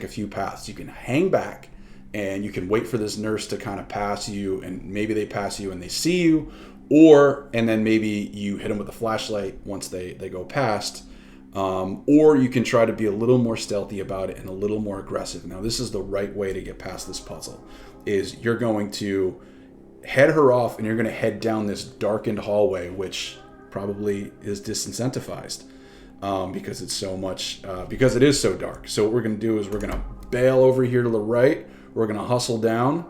a few paths. You can hang back and you can wait for this nurse to kind of pass you, and maybe they pass you and they see you, and then maybe you hit them with a flashlight once they go past. Or you can try to be a little more stealthy about it and a little more aggressive. Now, this is the right way to get past this puzzle, is you're going to head her off and you're going to head down this darkened hallway, which probably is disincentivized because it's so much, because it is so dark. So what we're going to do is we're going to bail over here to the right. We're going to hustle down.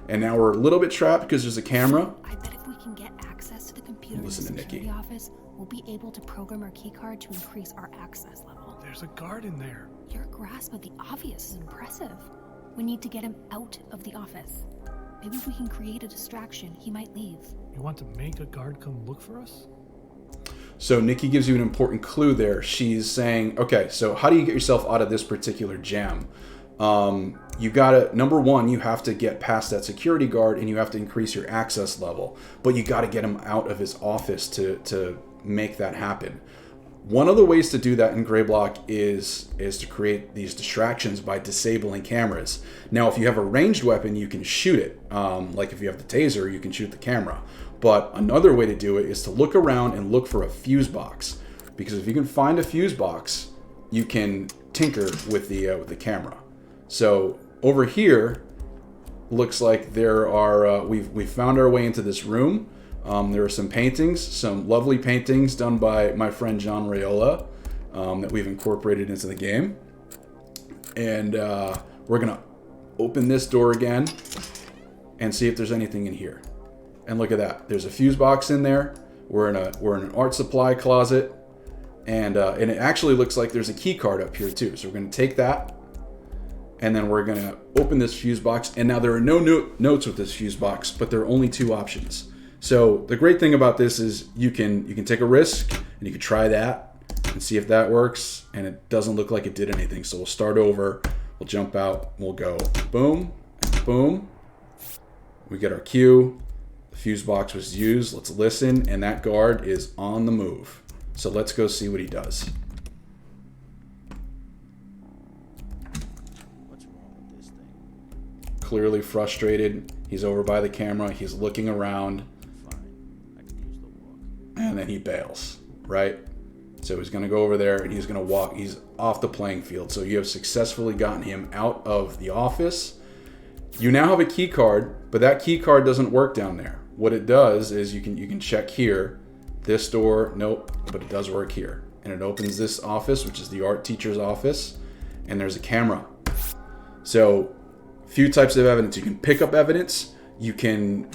And now we're a little bit trapped because there's a camera. I bet if we can get access to the computer in the security office, we'll be able to program our keycard to increase our access level. There's a guard in there. Your grasp of the obvious is impressive. We need to get him out of the office. Maybe if we can create a distraction, he might leave. You want to make a guard come look for us? So Nikki gives you an important clue there. She's saying, okay, so how do you get yourself out of this particular jam? You gotta, number one, you have to get past that security guard and you have to increase your access level, but you gotta get him out of his office to make that happen. One of the ways to do that in Greyblock is to create these distractions by disabling cameras. Now, if you have a ranged weapon, you can shoot it. Like if you have the taser, you can shoot the camera. But another way to do it is to look around and look for a fuse box. Because if you can find a fuse box, you can tinker with the camera. So over here, looks like there are, we've found our way into this room. There are some paintings, some lovely paintings done by my friend John Rayola that we've incorporated into the game. And we're going to open this door again and see if there's anything in here. And look at that. There's a fuse box in there. We're in an art supply closet. And it actually looks like there's a key card up here too. So we're going to take that. And then we're going to open this fuse box. And now there are no notes with this fuse box, but there are only two options. So the great thing about this is you can take a risk and you can try that and see if that works. And it doesn't look like it did anything. So we'll start over. We'll jump out. We'll go boom, and boom. We get our cue. The fuse box was used. Let's listen. And that guard is on the move. So let's go see what he does. Clearly frustrated. He's over by the camera. He's looking around. And then he bails, right? So he's going to go over there and he's going to walk. He's off the playing field. So you have successfully gotten him out of the office. You now have a key card, but that key card doesn't work down there. What it does is you can check here. This door, nope, but it does work here. And it opens this office, which is the art teacher's office. And there's a camera. So few types of evidence. You can pick up evidence. You can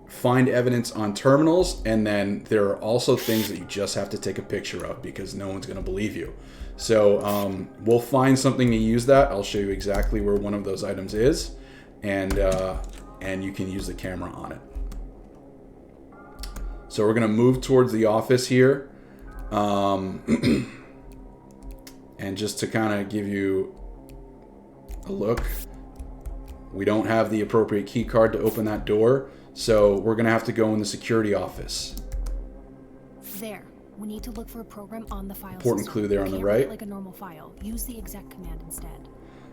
find evidence on terminals. And then there are also things that you just have to take a picture of because no one's going to believe you. So we'll find something to use that. I'll show you exactly where one of those items is. And you can use the camera on it. So we're going to move towards the office here. And just to kind of give you a look, we don't have the appropriate key card to open that door. So we're going to have to go in the security office. There. We need to look for a program on the file Important system. clue there on the right. Like a normal file. Use the exec command instead.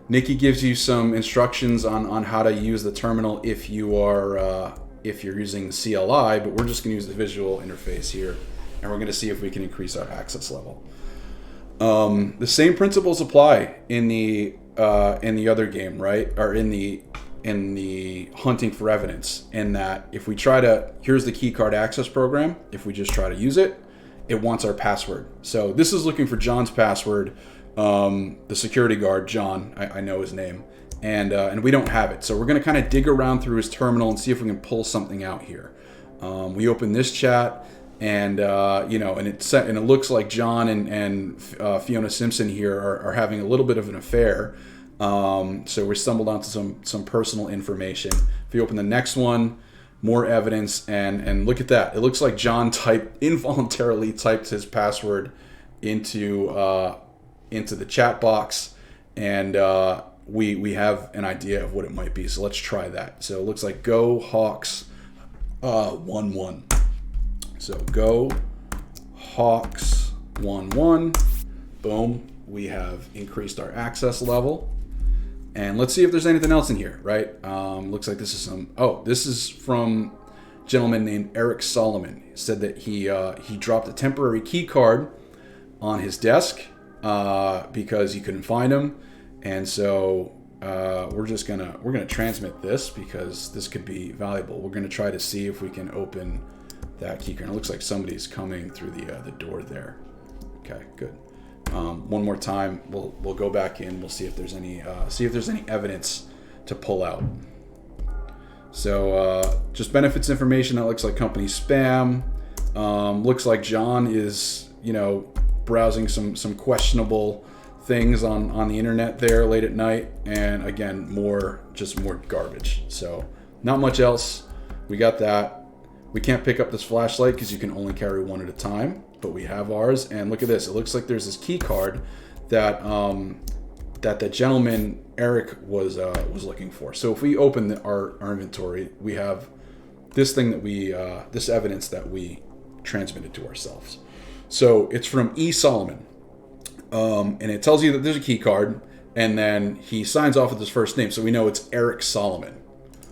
Nikki gives you some instructions on how to use the terminal if you're using the CLI, but we're just going to use the visual interface here, and we're going to see if we can increase our access level. The same principles apply in the other game, right? Or in the hunting for evidence. In that, if we try to, here's the key card access program. If we just try to use it, it wants our password. So this is looking for John's password. The security guard, John, I know his name, and we don't have it. So we're going to kind of dig around through his terminal and see if we can pull something out here. We open this chat, and and it looks like John and Fiona Simpson here are having a little bit of an affair. So we stumbled onto some personal information. If you open the next one, more evidence, and look at that. It looks like John involuntarily typed his password into the chat box, and we have an idea of what it might be. So let's try that. So it looks like Go Hawks 1-1. So Go Hawks 1-1. Boom. We have increased our access level. And let's see if there's anything else in here, right? Looks like this is this is from a gentleman named Eric Solomon. He said that he dropped a temporary key card on his desk because he couldn't find him. And so we're gonna transmit this because this could be valuable. We're gonna try to see if we can open that key card. It looks like somebody's coming through the door there. Okay, good. One more time, we'll go back in. We'll see if there's any evidence to pull out. So just benefits information. That looks like company spam. Looks like John is browsing some questionable things on the internet there late at night, and again more garbage. So not much else. We got that. We can't pick up this flashlight because you can only carry one at a time, but we have ours. And look at this. It looks like there's this key card that the gentleman Eric was looking for. So if we open our inventory, we have this thing that this evidence that we transmitted to ourselves. So it's from E. Solomon. And it tells you that there's a key card, and then he signs off with his first name, so we know it's Eric Solomon.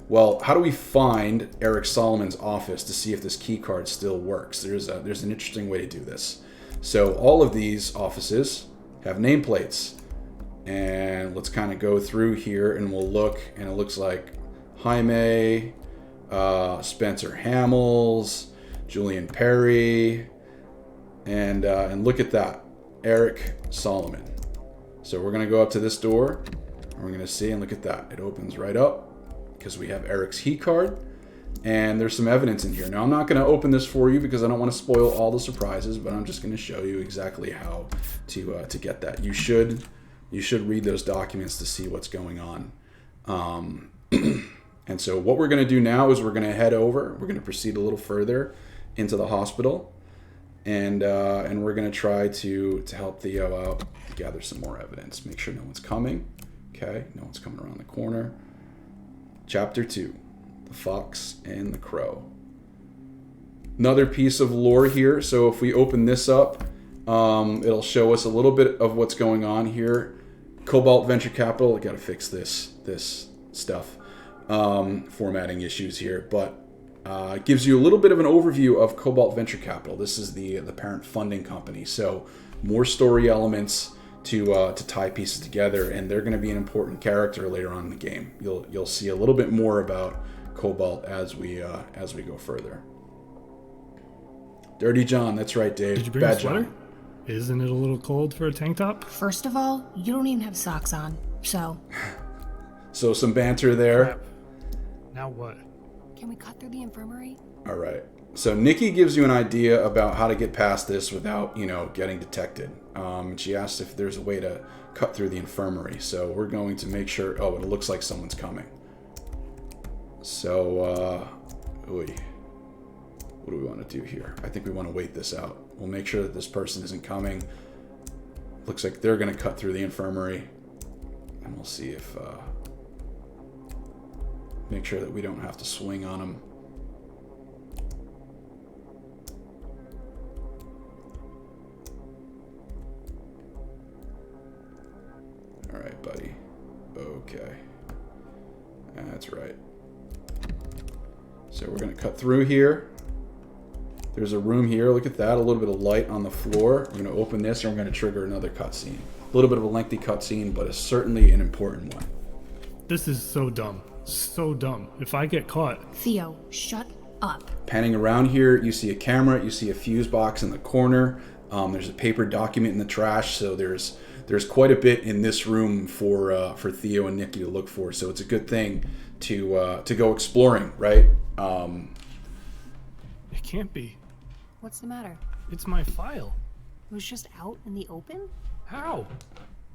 Well, how do we find Eric Solomon's office to see if this key card still works? There's an interesting way to do this. So all of these offices have nameplates, and let's kind of go through here, and we'll look, and it looks like Jaime, Spencer Hamels, Julian Perry, and look at that. Eric Solomon. So we're going to go up to this door, and we're going to see, and look at that. It opens right up because we have Eric's key card, and there's some evidence in here. Now, I'm not going to open this for you because I don't want to spoil all the surprises, but I'm just going to show you exactly how to get that. You should read those documents to see what's going on. And so what we're going to do now is we're going to head over. We're going to proceed a little further into the hospital. And we're going to try to help Theo out, gather some more evidence. Make sure no one's coming. Okay, no one's coming around the corner. Chapter 2, The Fox and the Crow. Another piece of lore here. So if we open this up, it'll show us a little bit of what's going on here. Cobalt Venture Capital, I got to fix this stuff. Formatting issues here, but gives you a little bit of an overview of Cobalt Venture Capital. This is the parent funding company. So more story elements to tie pieces together, and they're going to be an important character later on in the game. You'll see a little bit more about Cobalt as we go further. Dirty John, that's right, Dave. Did you bring a sweater? John. Isn't it a little cold for a tank top? First of all, you don't even have socks on, so. So some banter there. Crap. Now what? Can we cut through the infirmary? All right. So Nikki gives you an idea about how to get past this without, getting detected. She asks if there's a way to cut through the infirmary. So we're going to make sure. Oh, it looks like someone's coming. So, what do we want to do here? I think we want to wait this out. We'll make sure that this person isn't coming. Looks like they're going to cut through the infirmary, and we'll see if. Make sure that we don't have to swing on them. All right, buddy. Okay. That's right. So we're going to cut through here. There's a room here. Look at that. A little bit of light on the floor. We're going to open this, and we're going to trigger another cutscene. A little bit of a lengthy cutscene, but it's certainly an important one. This is so dumb. So dumb. If I get caught. Theo, shut up. Panning around here, you see a camera, you see a fuse box in the corner. There's a paper document in the trash, so there's quite a bit in this room for Theo and Nikki to look for. So it's a good thing to go exploring, right? It can't be. What's the matter? It's my file. It was just out in the open? How?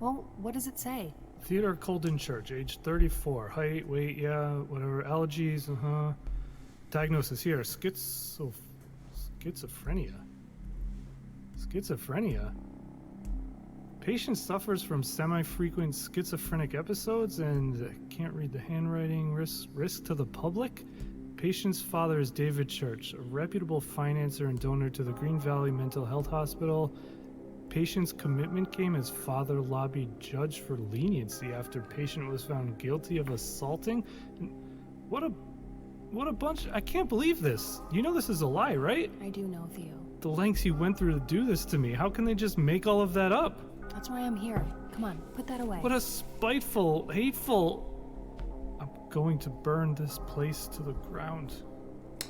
Well, what does it say? Theodore Colden Church, age 34. Height, weight, yeah, whatever. Allergies, Diagnosis here, schizophrenia. Schizophrenia? Patient suffers from semi-frequent schizophrenic episodes and can't read the handwriting. Risk to the public? Patient's father is David Church, a reputable financer and donor to the Green Valley Mental Health Hospital. Patient's commitment came as father lobbied judge for leniency after patient was found guilty of assaulting. What a bunch. I can't believe this. You know this is a lie, right? I do know, Theo. The lengths he went through to do this to me. How can they just make all of that up? That's why I'm here. Come on, put that away. What a spiteful, hateful... I'm going to burn this place to the ground.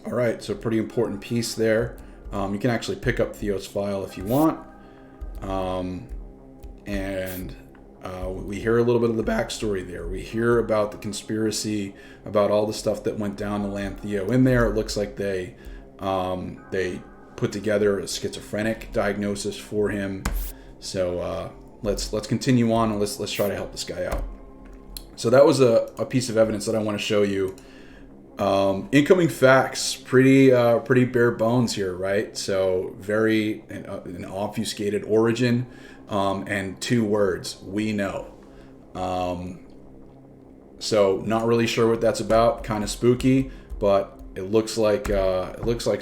All right, so pretty important piece there. You can actually pick up Theo's file if you want. We hear a little bit of the backstory there. We hear about the conspiracy, about all the stuff that went down to land Theo in there. It looks like they put together a schizophrenic diagnosis for him. So let's continue on and let's try to help this guy out. So that was a piece of evidence that I want to show you. Incoming facts, pretty bare bones here, right? So very an obfuscated origin, and 2 words, we know. So not really sure what that's about. Kind of spooky, but it looks like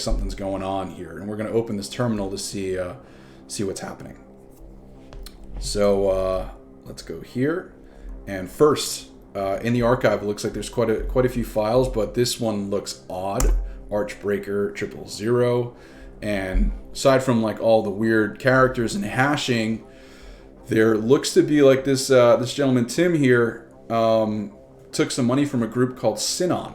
something's going on here, and we're going to open this terminal to see what's happening. So let's go here, and first. In the archive, it looks like there's quite a few files, but this one looks odd. Archbreaker 000, and aside from like all the weird characters and hashing, there looks to be like this gentleman Tim here took some money from a group called Synon,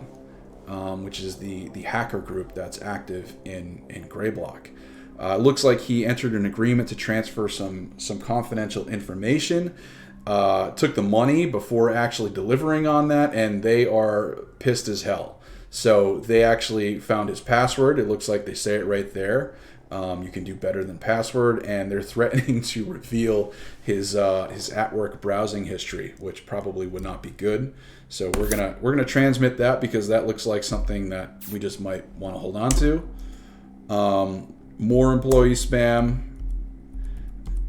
which is the hacker group that's active in Greyblock. It looks like he entered an agreement to transfer some confidential information. Took the money before actually delivering on that, and they are pissed as hell. So they actually found his password. It looks like they say it right there. You can do better than password, and they're threatening to reveal his at-work browsing history, which probably would not be good. So we're gonna transmit that because that looks like something that we just might want to hold on to. More employee spam.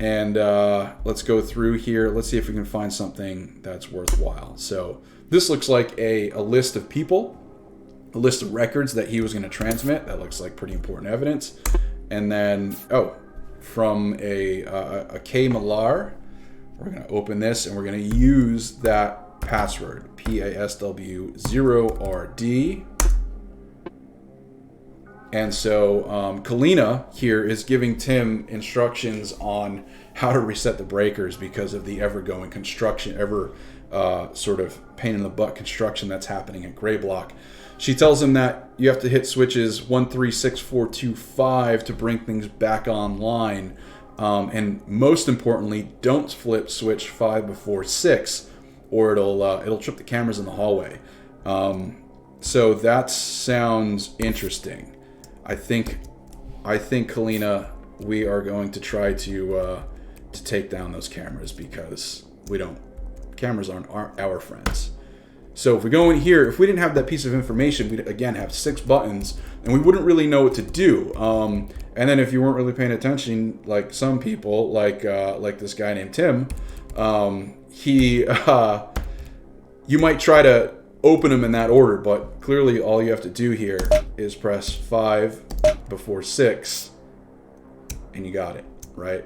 And let's go through here. Let's see if we can find something that's worthwhile. So this looks like a list of people, a list of records that he was going to transmit. That looks like pretty important evidence. And then, from a K Malar, we're going to open this and we're going to use that password, PASW0RD. And so Kalina here is giving Tim instructions on how to reset the breakers because of the ever-going construction, sort of pain in the butt construction that's happening at Greyblock. She tells him that you have to hit switches 1, 3, 6, 4, 2, 5 to bring things back online. And most importantly, don't flip switch 5 before 6 or it'll trip the cameras in the hallway. So that sounds interesting. I think Kalina, we are going to try to take down those cameras because cameras aren't our friends. So if we go in here, if we didn't have that piece of information, we'd again have 6 buttons and we wouldn't really know what to do. And then if you weren't really paying attention, like some people, like this guy named Tim, you might try to open them in that order, but clearly all you have to do here is press 5 before 6 and you got it, right?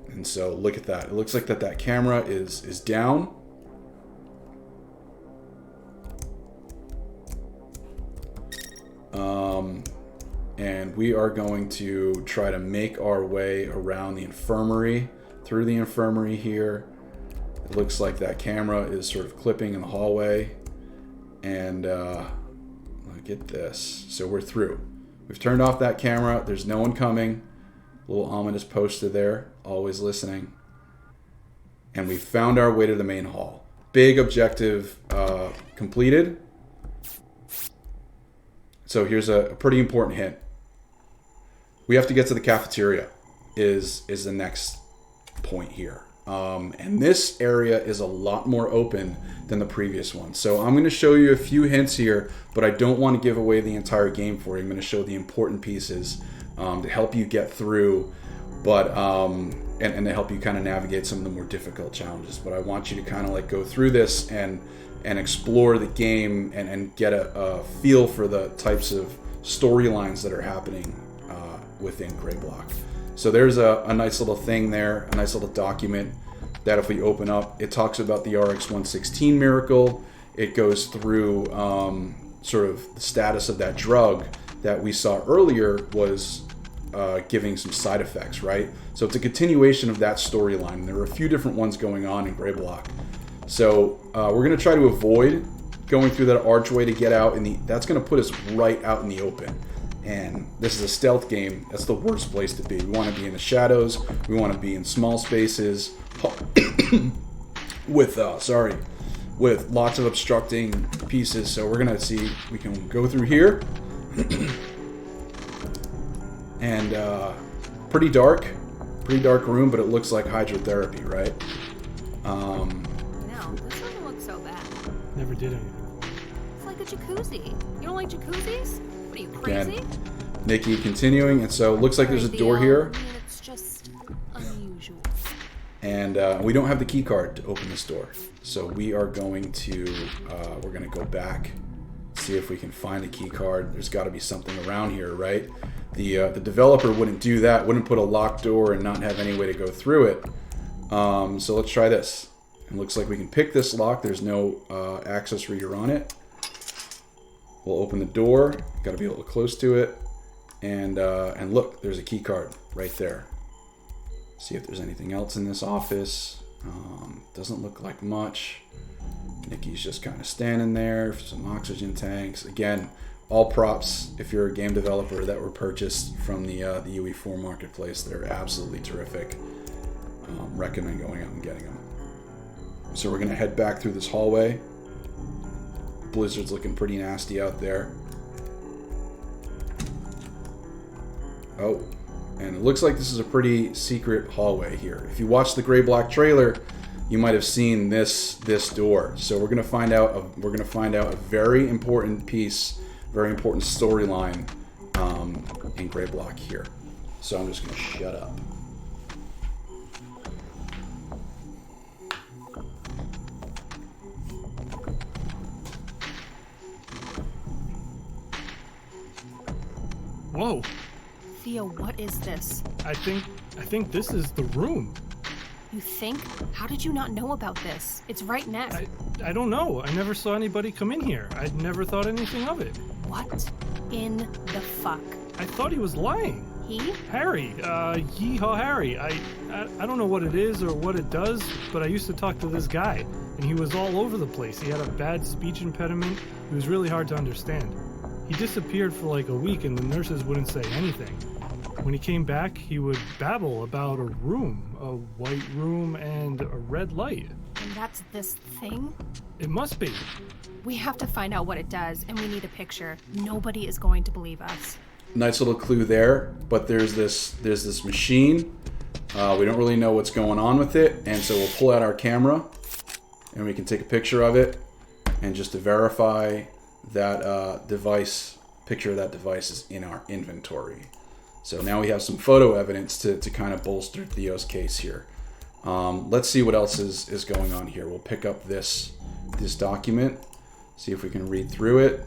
And so look at that. It looks like that camera is down. And we are going to try to make our way around the infirmary, through the infirmary here. It looks like that camera is sort of clipping in the hallway. And look at this. So we're through. We've turned off that camera. There's no one coming. A little ominous poster there, always listening. And we found our way to the main hall. Big objective completed. So here's a pretty important hint. We have to get to the cafeteria is the next point here. And this area is a lot more open than the previous one. So I'm going to show you a few hints here, but I don't want to give away the entire game for you. I'm going to show the important pieces to help you get through, but and to help you kind of navigate some of the more difficult challenges. But I want you to kind of like go through this and explore the game and get a feel for the types of storylines that are happening within Greyblock. So there's a nice little thing there, a nice little document that if we open up, it talks about the RX-116 miracle. It goes through sort of the status of that drug that we saw earlier was giving some side effects, right? So it's a continuation of that storyline. There are a few different ones going on in Gray Block. So we're going to try to avoid going through that archway to get out, and that's going to put us right out in the open. And this is a stealth game. That's the worst place to be. We want to be in the shadows. We want to be in small spaces with lots of obstructing pieces. So we're gonna see if we can go through here. And pretty dark room, but it looks like hydrotherapy, right? No, this doesn't look so bad. Never did anything. It's like a jacuzzi. You don't like jacuzzis? What are you, crazy? Again, Nikki continuing, and so it looks like there's a door here. I mean, it's just unusual. And we don't have the key card to open this door. So we are going to, we're going to go back, see if we can find the key card. There's got to be something around here, right? The developer wouldn't do that, wouldn't put a locked door and not have any way to go through it. So let's try this. It looks like we can pick this lock. There's no access reader on it. We'll open the door. Got to be a little close to it. And look, there's a key card right there. See if there's anything else in this office. Doesn't look like much. Nikki's just kind of standing there. Some oxygen tanks. Again, all props if you're a game developer that were purchased from the UE4 marketplace. They're absolutely terrific. Recommend going out and getting them. So we're going to head back through this hallway. Blizzard's looking pretty nasty out there. Oh, and it looks like this is a pretty secret hallway here. If you watched the Gray Block trailer, you might have seen this door. So we're gonna find out a very important piece, very important storyline in Gray Block here. So I'm just gonna shut up. Whoa. Theo, what is this? I think this is the room. You think? How did you not know about this? It's right next. I don't know. I never saw anybody come in here. I'd never thought anything of it. What in the fuck? I thought he was lying. He? Harry. Yeehaw Harry. I don't know what it is or what it does, but I used to talk to this guy, and he was all over the place. He had a bad speech impediment. He was really hard to understand. He disappeared for like a week, and the nurses wouldn't say anything. When he came back, he would babble about a room, a white room, and a red light. And that's this thing? It must be. We have to find out what it does, and we need a picture. Nobody is going to believe us. Nice little clue there, but there's this machine. We don't really know what's going on with it, and so we'll pull out our camera, and we can take a picture of it, and just to verify that picture of that device is in our inventory. So now we have some photo evidence to kind of bolster Theo's case here. Let's see what else is going on here. We'll pick up this document, see if we can read through it.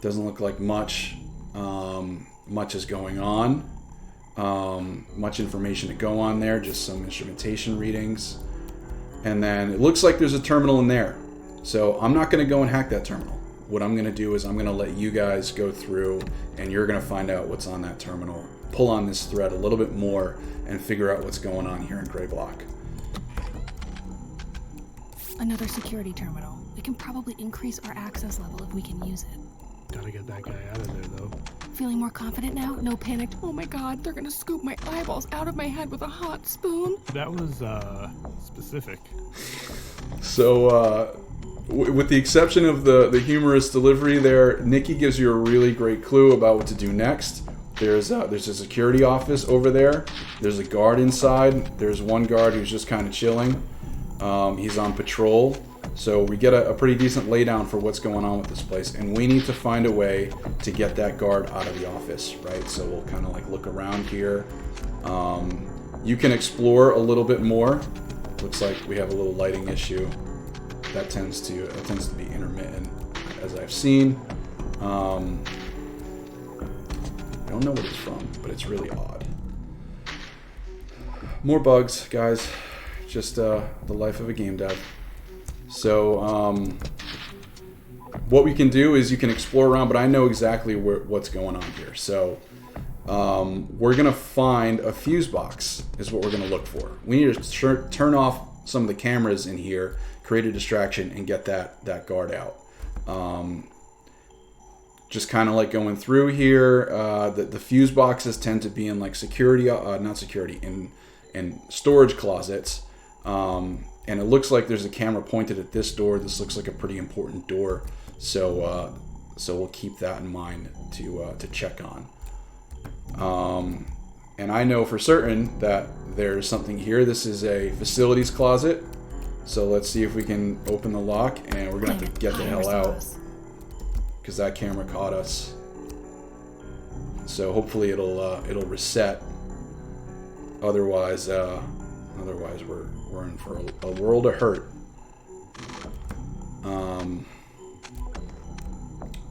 Doesn't look like much is going on. Much information to go on there, just some instrumentation readings. And then it looks like there's a terminal in there. So I'm not going to go and hack that terminal. What I'm going to do is I'm going to let you guys go through, and you're going to find out what's on that terminal, pull on this thread a little bit more, and figure out what's going on here in Gray Block. Another security terminal. It can probably increase our access level if we can use it. Gotta get that guy out of there, though. Feeling more confident now? No panic. Oh my god, they're gonna scoop my eyeballs out of my head with a hot spoon. That was, specific. So, with the exception of the humorous delivery there, Nikki gives you a really great clue about what to do next. There's a security office over there. There's a guard inside. There's one guard who's just kind of chilling. He's on patrol. So we get a pretty decent laydown for what's going on with this place. And we need to find a way to get that guard out of the office, right? So we'll kind of like look around here. You can explore a little bit more. Looks like we have a little lighting issue. That tends to be intermittent, as I've seen. I don't know what it's from, but it's really odd. more bugs, guys. Just the life of a game dev. So what we can do is you can explore around, but I know exactly what's going on here. So we're gonna find a fuse box is what we're gonna look for. We need to turn off some of the cameras in here, create a distraction, and get that guard out. Just kind of like going through here. The fuse boxes tend to be in like security, not security, in storage closets. And it looks like there's a camera pointed at this door. This looks like a pretty important door. So we'll keep that in mind to check on. And I know for certain that there's something here. This is a facilities closet. So let's see if we can open the lock, and we're gonna have to get the hell out because that camera caught us. So hopefully it'll reset. Otherwise we're in for a world of hurt.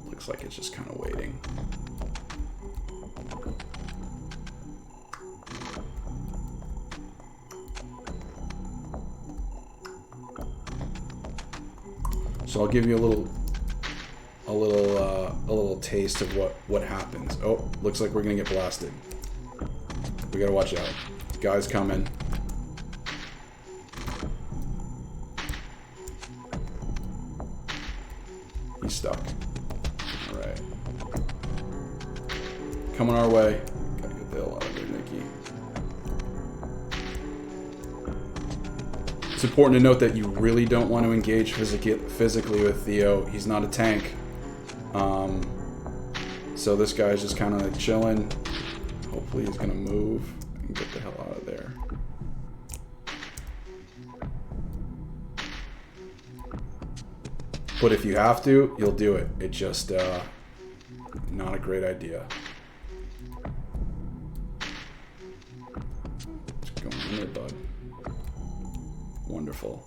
Looks like it's just kind of waiting. So I'll give you a little taste of what happens. Oh, looks like we're gonna get blasted. We gotta watch out. Guy's coming. He's stuck. All right. Coming our way. Gotta get the hell out of there, Nikki. It's important to note that you really don't want to engage physically with Theo. He's not a tank. So this guy's just kind of like chilling. Hopefully he's gonna move and get the hell out of there. But if you have to, you'll do it. It's just not a great idea. Just go in there, bud. Wonderful.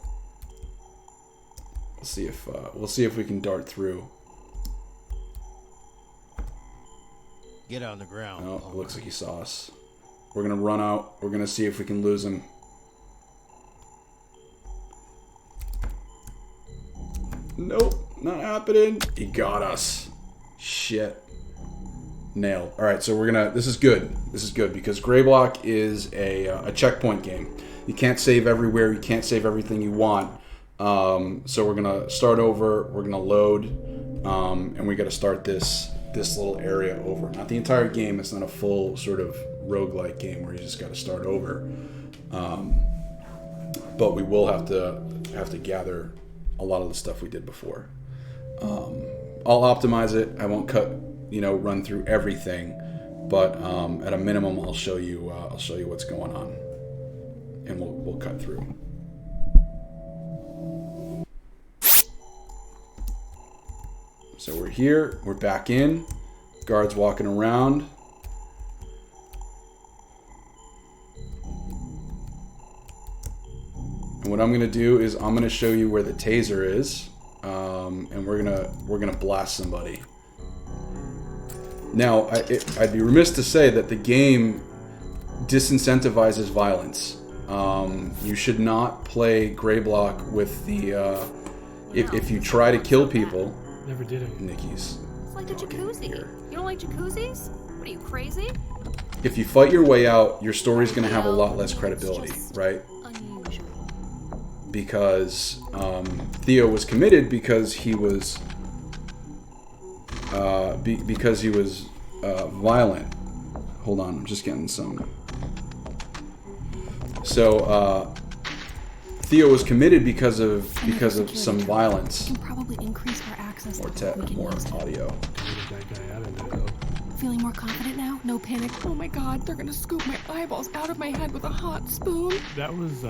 We'll see if we can dart through. Get on the ground. Oh, it looks like he saw us. We're gonna run out. We're gonna see if we can lose him. Nope, not happening. He got us. Shit. Nailed. All right, so we're gonna. This is good. This is good because Gray Block is a checkpoint game. You can't save everywhere. You can't save everything you want. So we're gonna start over. We're gonna load, and we got to start this little area over. Not the entire game. It's not a full sort of roguelike game where you just got to start over. But we will have to gather a lot of the stuff we did before. I'll optimize it. I won't run through everything, but at a minimum, I'll show you what's going on, and we'll cut through. So we're here. We're back in. Guards walking around. And what I'm gonna do is I'm gonna show you where the taser is, and we're gonna blast somebody. Now, I'd be remiss to say that the game disincentivizes violence. You should not play Gray Block with the if you try to kill people. Never did it. Nikki's. It's like a jacuzzi. You don't like jacuzzis? What are you, crazy? If you fight your way out, your story's gonna have a lot less credibility, right? Unusual. Because Theo was committed because he was violent. Hold on, I'm just getting some. So Theo was committed because of some violence. We can probably increase our access. More audio. Get that guy out of there, though. Feeling more confident now? No panic. Oh my god, they're gonna scoop my eyeballs out of my head with a hot spoon. That was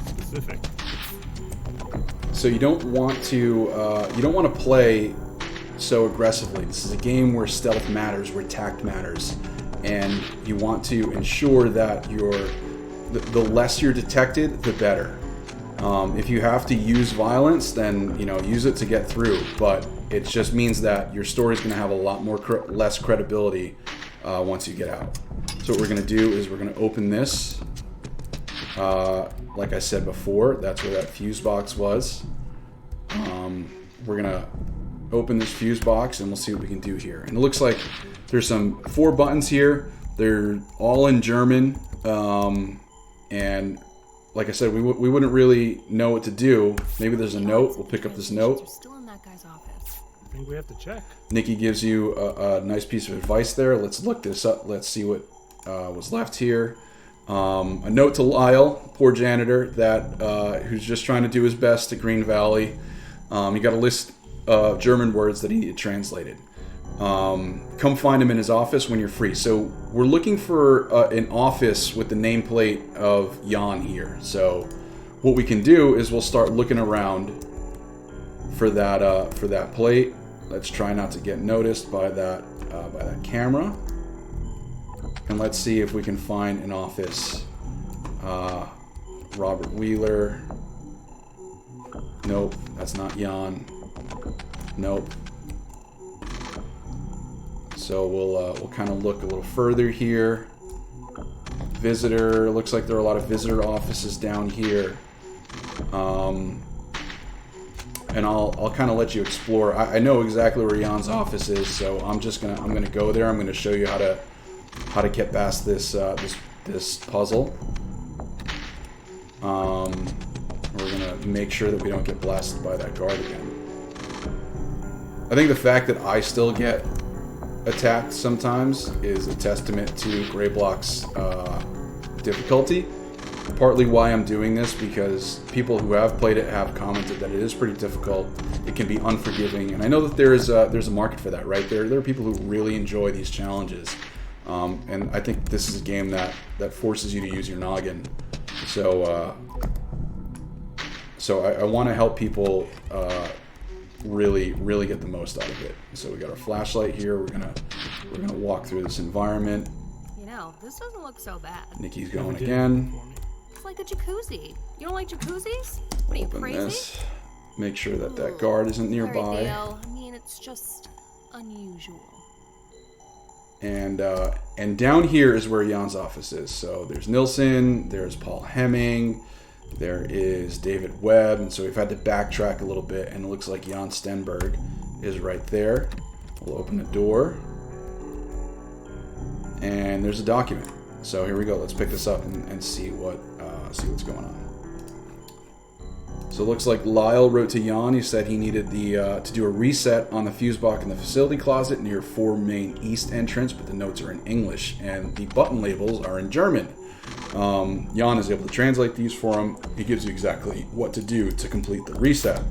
specific. So you don't want to play so aggressively. This is a game where stealth matters, where tact matters, and you want to ensure that the less you're detected, the better. If you have to use violence, then use it to get through. But it just means that your story is going to have a lot more less credibility once you get out. So what we're going to do is we're going to open this. Like I said before, that's where that fuse box was. We're gonna open this fuse box and we'll see what we can do here. And it looks like there's 4 buttons here. They're all in German. And like I said, we wouldn't really know what to do. Maybe there's a note. We'll pick up this note. Still in that guy's office. I think we have to check. Nikki gives you a nice piece of advice there. Let's look this up. Let's see what was left here. A note to Lyle, poor janitor, that who's just trying to do his best at Green Valley. He got a list of German words that he needed translated. Come find him in his office when you're free. So we're looking for an office with the nameplate of Jan here. So what we can do is we'll start looking around for that plate. Let's try not to get noticed by that camera. And let's see if we can find an office. Robert Wheeler. Nope, that's not Jan. Nope. So we'll kind of look a little further here. Visitor. Looks like there are a lot of visitor offices down here. And I'll kind of let you explore. I know exactly where Jan's office is, so I'm gonna go there. I'm gonna show you how to get past this puzzle. We're gonna make sure that we don't get blasted by that guard again. I think the fact that I still get attacked sometimes is a testament to Greyblock's difficulty. Partly why I'm doing this, because people who have played it have commented that it is pretty difficult. It can be unforgiving, and I know that there's a market for that, right? There are people who really enjoy these challenges, and I think this is a game that forces you to use your noggin. So I want to help people really get the most out of it. So we got our flashlight here. We're gonna walk through this environment. You know, this doesn't look so bad. Nikki's going again. It's like a jacuzzi. You don't like jacuzzis? What are you, Open crazy? this. Make sure that guard isn't nearby. I mean, it's just unusual. And down here is where Jan's office is. So there's Nilsson, there's Paul Hemming, there is David Webb, and so we've had to backtrack a little bit, and it looks like Jan Stenberg is right there. We'll open the door, and there's a document. So here we go. Let's pick this up and see what's going on. So it looks like Lyle wrote to Jan. He said he needed to do a reset on the fuse box in the facility closet near 4 main east entrance, but the notes are in English and the button labels are in German. Jan is able to translate these for him. He gives you exactly what to do to complete the reset.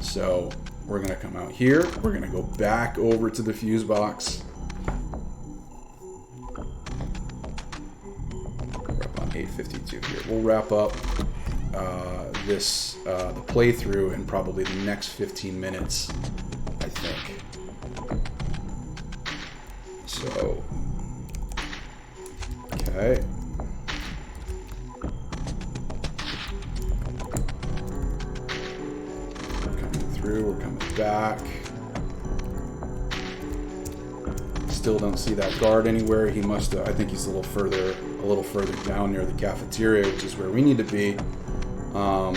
So we're going to come out here. We're going to go back over to the fuse box. We're up on 8:52 here. We'll wrap up the playthrough in probably the next 15 minutes, I think. So, okay. We're coming through, we're coming back. Still don't see that guard anywhere. He must have, I think he's a little further down near the cafeteria, which is where we need to be. And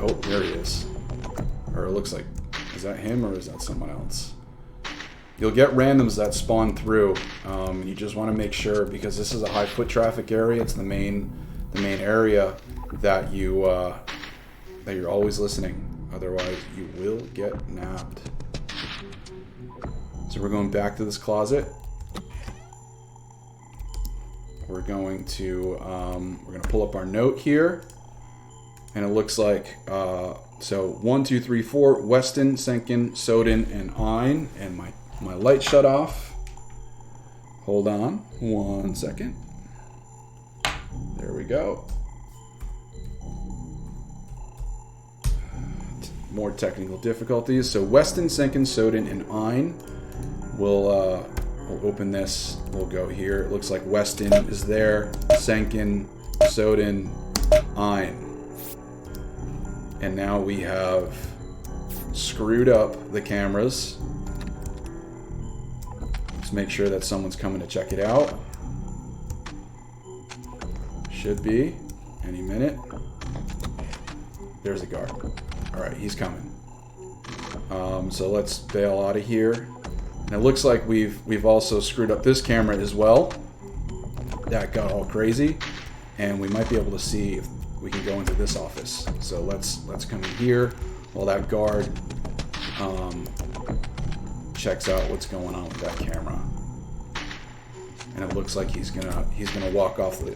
oh, there he is. Or it looks like, is that him or is that someone else? You'll get randoms that spawn through. You just want to make sure, because this is a high foot traffic area. It's the main area that you're always listening. Otherwise, you will get nabbed. So we're going back to this closet. We're going to pull up our note here, and it looks like so 1, 2, 3, 4. Weston, Senkin, Soden, and Ein. And my light shut off. Hold on 1 second. There we go. More technical difficulties. So Weston, Senkin, Soden, and Ein. We'll open this. We'll go here. It looks like Weston is there. Senkin, Soden, Ein. And now we have screwed up the cameras. Let's make sure that someone's coming to check it out. Should be any minute. There's a guard. All right, he's coming. So let's bail out of here. And it looks like we've also screwed up this camera as well. That got all crazy, and we might be able to see if we can go into this office. So let's come in here while that guard checks out what's going on with that camera. And it looks like he's gonna walk off the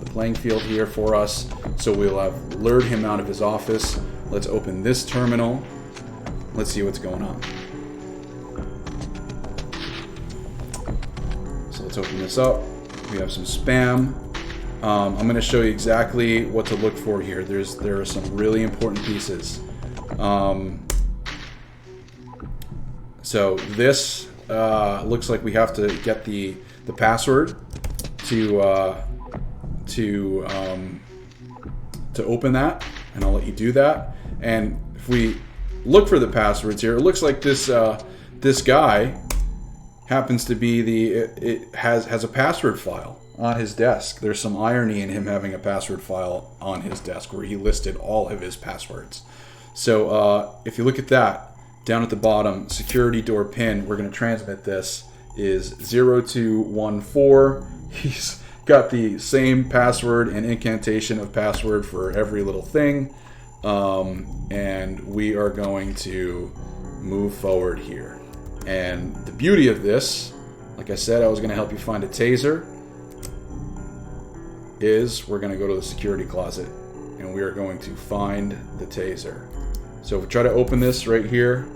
playing field here for us. So we'll have lured him out of his office. Let's open this terminal. Let's see what's going on. So let's open this up. We have some spam. I'm going to show you exactly what to look for here. There are some really important pieces. So this looks like we have to get the password to open that, and I'll let you do that. And if we look for the passwords here, it looks like this guy happens to be it has a password file on his desk. There's some irony in him having a password file on his desk where he listed all of his passwords. So if you look at that, down at the bottom, security door pin, we're going to transmit this, is 0214. He's got the same password and incantation of password for every little thing. And we are going to move forward here. And the beauty of this, like I said, I was going to help you find a taser, is we're going to go to the security closet and we are going to find the taser. So if we try to open this right here,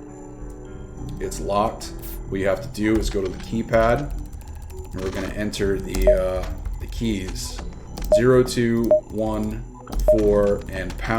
it's locked. What you have to do is go to the keypad and we're going to enter the keys 0214 and pound.